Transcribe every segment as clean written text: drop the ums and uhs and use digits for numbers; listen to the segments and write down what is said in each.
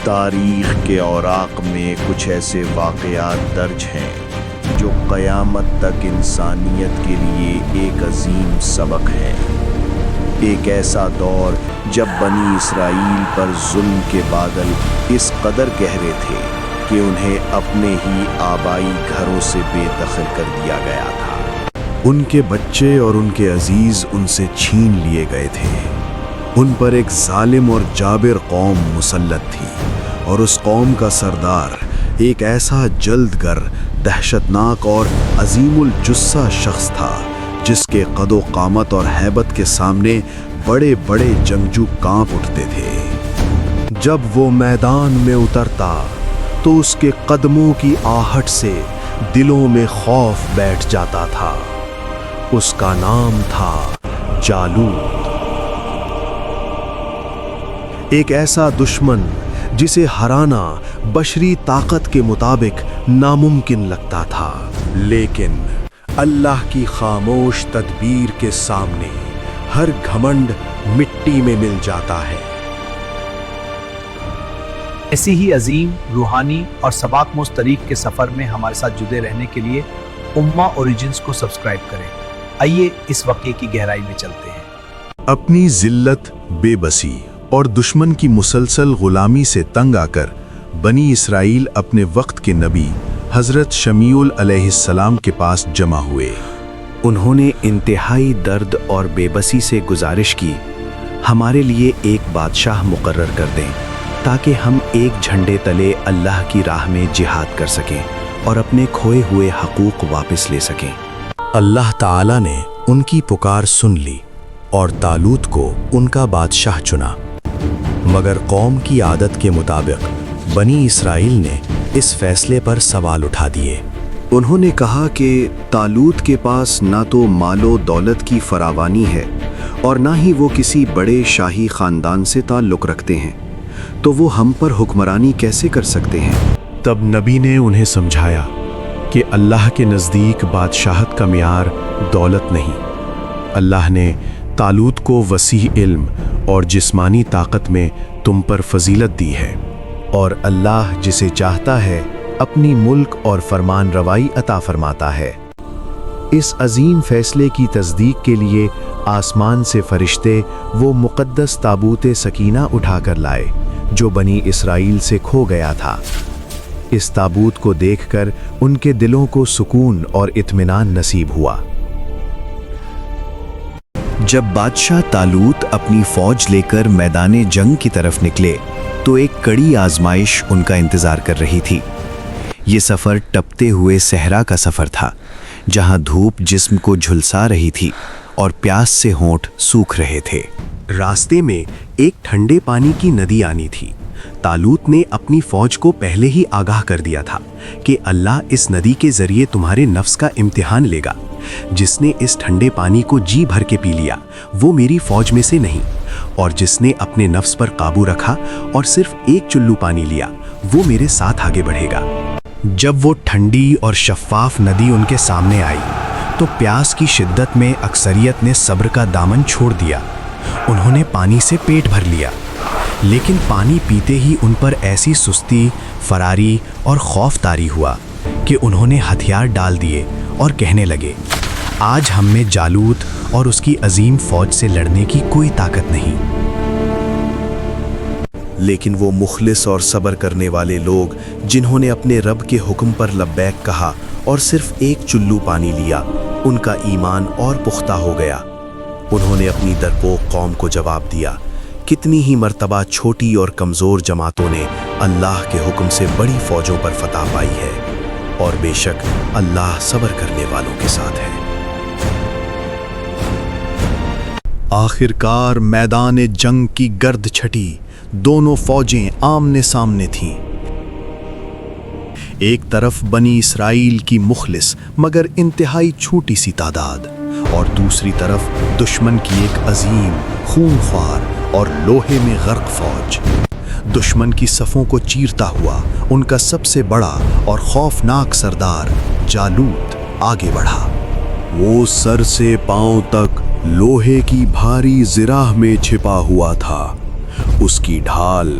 تاریخ کے اوراق میں کچھ ایسے واقعات درج ہیں جو قیامت تک انسانیت کے لیے ایک عظیم سبق ہے۔ ایک ایسا دور جب بنی اسرائیل پر ظلم کے بادل اس قدر گہرے تھے کہ انہیں اپنے ہی آبائی گھروں سے بے دخل کر دیا گیا تھا۔ ان کے بچے اور ان کے عزیز ان سے چھین لیے گئے تھے۔ ان پر ایک ظالم اور جابر قوم مسلط تھی، اور اس قوم کا سردار ایک ایسا جلد گر، دہشتناک اور عظیم الجثہ شخص تھا جس کے قد و قامت اور ہیبت کے سامنے بڑے بڑے جنگجو کانپ اٹھتے تھے۔ جب وہ میدان میں اترتا تو اس کے قدموں کی آہٹ سے دلوں میں خوف بیٹھ جاتا تھا۔ اس کا نام تھا جالوت، ایک ایسا دشمن جسے ہرانا بشری طاقت کے مطابق ناممکن لگتا تھا، لیکن اللہ کی خاموش تدبیر کے سامنے ہر گھمنڈ مٹی میں مل جاتا ہے۔ ایسی ہی عظیم، روحانی اور سباق مستریق کے سفر میں ہمارے ساتھ جڑے رہنے کے لیے امہ اوریجنز کو سبسکرائب کریں۔ آئیے اس واقعے کی گہرائی میں چلتے ہیں۔ اپنی ذلت، بے بسی اور دشمن کی مسلسل غلامی سے تنگ آ کر بنی اسرائیل اپنے وقت کے نبی حضرت شمیعول علیہ السلام کے پاس جمع ہوئے۔ انہوں نے انتہائی درد اور بے بسی سے گزارش کی، ہمارے لیے ایک بادشاہ مقرر کر دیں تاکہ ہم ایک جھنڈے تلے اللہ کی راہ میں جہاد کر سکیں اور اپنے کھوئے ہوئے حقوق واپس لے سکیں۔ اللہ تعالیٰ نے ان کی پکار سن لی اور طالوت کو ان کا بادشاہ چنا، مگر قوم کی عادت کے مطابق بنی اسرائیل نے اس فیصلے پر سوال اٹھا دیے۔ انہوں نے کہا کہ طالوت کے پاس نہ تو مال و دولت کی فراوانی ہے اور نہ ہی وہ کسی بڑے شاہی خاندان سے تعلق رکھتے ہیں، تو وہ ہم پر حکمرانی کیسے کر سکتے ہیں؟ تب نبی نے انہیں سمجھایا کہ اللہ کے نزدیک بادشاہت کا معیار دولت نہیں۔ اللہ نے طالوت کو وسیع علم اور جسمانی طاقت میں تم پر فضیلت دی ہے، اور اللہ جسے چاہتا ہے اپنی ملک اور فرمان روائی عطا فرماتا ہے۔ اس عظیم فیصلے کی تصدیق کے لیے آسمان سے فرشتے وہ مقدس تابوت سکینہ اٹھا کر لائے جو بنی اسرائیل سے کھو گیا تھا۔ اس تابوت کو دیکھ کر ان کے دلوں کو سکون اور اطمینان نصیب ہوا۔ جب بادشاہ طالوت اپنی فوج لے کر میدان جنگ کی طرف نکلے تو ایک کڑی آزمائش ان کا انتظار کر رہی تھی۔ یہ سفر ٹپتے ہوئے صحرا کا سفر تھا، جہاں دھوپ جسم کو جھلسا رہی تھی اور پیاس سے ہونٹ سوکھ رہے تھے۔ راستے میں ایک ٹھنڈے پانی کی ندی آنی تھی۔ طالوت نے اپنی فوج کو پہلے ہی آگاہ کر دیا تھا کہ اللہ اس ندی کے ذریعے تمہارے نفس کا امتحان لے گا۔ جس نے اس ٹھنڈے پانی کو جی بھر کے پی لیا وہ میری فوج میں سے نہیں، اور جس نے اپنے نفس پر قابو رکھا اور صرف ایک چلو پانی لیا وہ میرے ساتھ آگے بڑھے گا۔ جب وہ ٹھنڈی اور شفاف ندی ان کے سامنے آئی تو پیاس کی شدت میں اکثریت نے صبر کا دامن چھوڑ دیا۔ انہوں نے پانی سے پیٹ بھر لیا، لیکن پانی پیتے ہی ان پر ایسی سستی، فراری اور خوف طاری ہوا کہ انہوں نے ہتھیار ڈال دیے اور کہنے لگے، آج ہم میں جالوت اور اس کی عظیم فوج سے لڑنے کی کوئی طاقت نہیں۔ لیکن وہ مخلص اور صبر کرنے والے لوگ جنہوں نے اپنے رب کے حکم پر لبیک کہا اور صرف ایک چلو پانی لیا، ان کا ایمان اور پختہ ہو گیا۔ انہوں نے اپنی ڈرپوک قوم کو جواب دیا، کتنی ہی مرتبہ چھوٹی اور کمزور جماعتوں نے اللہ کے حکم سے بڑی فوجوں پر فتح پائی ہے، اور بے شک اللہ صبر کرنے والوں کے ساتھ ہے۔ آخرکار میدان جنگ کی گرد چھٹی، دونوں فوجیں آمنے سامنے تھیں۔ ایک طرف بنی اسرائیل کی مخلص مگر انتہائی چھوٹی سی تعداد، اور دوسری طرف دشمن کی ایک عظیم، خونخوار اور لوہے میں غرق فوج۔ دشمن کی صفوں کو چیرتا ہوا ان کا سب سے بڑا اور خوفناک سردار جالوت آگے بڑھا۔ وہ سر سے پاؤں تک لوہے کی بھاری زرہ میں چھپا ہوا تھا۔ اس کی ڈھال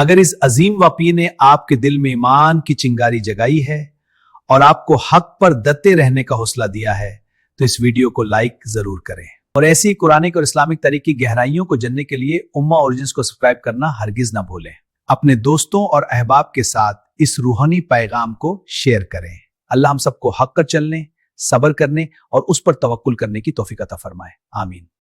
اگر اس عظیم واقعے نے آپ کے دل میں ایمان کی چنگاری جگائی ہے اور آپ کو حق پر ڈٹے رہنے کا حوصلہ دیا ہے تو اس ویڈیو کو لائک ضرور کریں اور ایسی قرآنک اور اسلامک تاریخ کی گہرائیوں کو جاننے کے لیے امہ اوریجنز کو سبسکرائب کرنا ہرگز نہ بھولیں۔ اپنے دوستوں اور احباب کے ساتھ اس روحانی پیغام کو شیئر کریں۔ اللہ ہم سب کو حق پر چلنے، صبر کرنے اور اس پر توکل کرنے کی توفیق عطا فرمائے۔ آمین۔